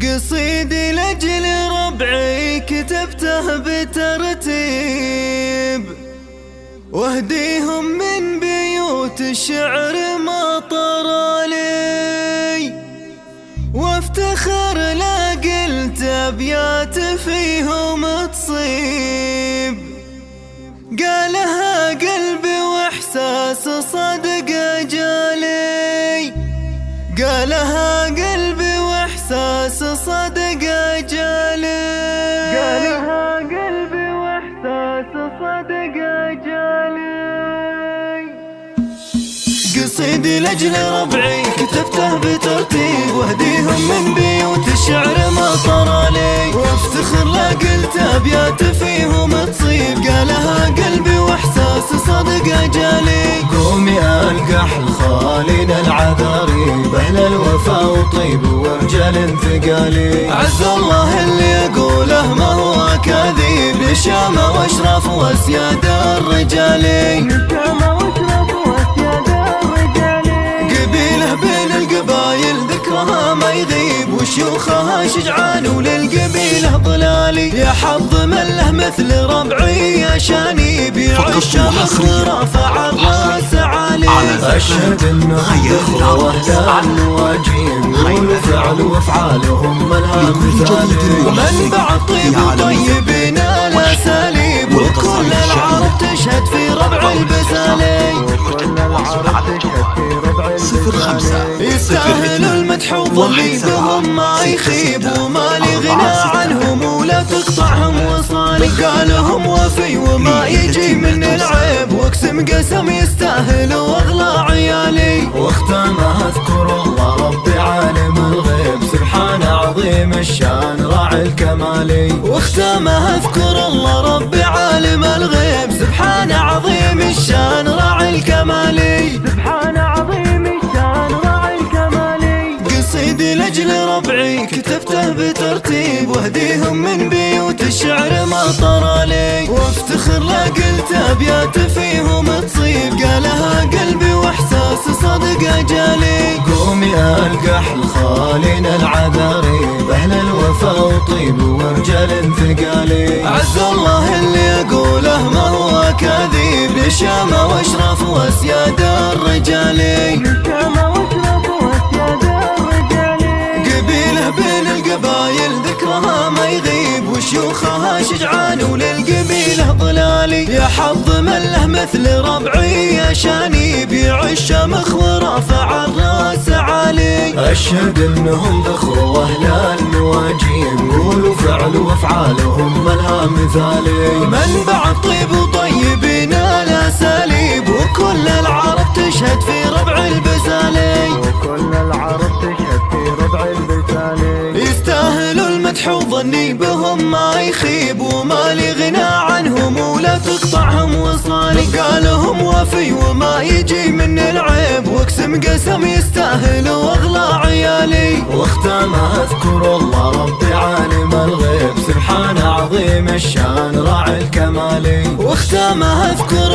قصيدي لأجل ربعي كتبته بترتيب، واهديهم من بيوت الشعر ما طرى لي، وافتخر لا قلت أبيات فيهم تصيب، قالها قلبي واحساس صدق جالي، قالها قلبي واحساس صدق جالي، قالها قلبي واحساس صدق جالي. قصيدي لاجل ربعي كتبته بترتيب، واهديهم من بيوت الشعر ما طرى لي، وافتخر لا قلت ابيات فيهم تصيب، قالها قلبي واحساس صدق جالي. قومي القح الخالين العذاريب، اهل الوفا وطيب ورجال ثقالي، عز الله اللي يقوله ما هو كاذيب، للشامة واشراف واسياد الرجالي، قبيله بين القبايل ذكرها ما يغيب، وشيوخها شجعان وللقبيله ضلالي، يا حظ من له مثل ربعي يا شاني، بيع الشمس ورافع الراس عالي. أشهد أنهم ذخروا أهل النواجين، يقولوا فعل وأفعالهم ملها مثالي، ومنبع الطيب وطيبين الأساليب، وكل العرب تشهد في ربع البسالي، وكل العرب تشهد في ربع البسالي. يستاهلوا المدح وظلي بهم ما يخيب، وما لي غنى عنهم ولا تقطعهم وصالي، قالهم وفي وما يجي من العيب، واقسم قسم يستاهلوا اغلى عيالي، واختامها اذكر الله ربي عالم الغيب، سبحان عظيم الشان راعي الكمالي، واختامها اذكر الله ربي عالم الغيب، سبحان عظيم الشان راعي الكمالي، سبحان عظيم الشان راعي الكمالي. قصيدي لاجل ربعي كتبته بترتيب، واهديهم من بيوت الشعر ما طرى لي، وافتخر لا قلت ابيات فيهم تصيب، قالها قلبي واحساس صدق جالي. قومي القح الخالين العذاريب، اهل الوفا وطيب ورجال ثقالي، عز الله اللي يقوله ما هو كاذيب، للشامة واشراف واسياد الرجالي، قبيله بين القبايل ذكرها ما يغيب، وشيوخها شجعان وللقبيله ضلالي، يا حظ من له مثل ربعي يا شاني، بيع الشمخ ورافع الراس عالي. أشهد أنهم ذخروا أهل النواجين، يقولوا فعل وأفعالهم ملها مثالي، منبع الطيب وطيبين الأساليب، وكل العرب تشهد في ربع البسالي، وكل العرب تشهد في ربع البسالي. يستاهلوا المدح وظني بهم ما يخيب، وما لي غنى عنهم ولا تقطعهم وصالي، قالهم وفي وما يجي من العيب، واقسم قسم يستاهلوا اغلى عيالي، واختامها اذكر الله ربي عالم الغيب، سبحان عظيم الشان راعي الكمالي، واختامها اذكر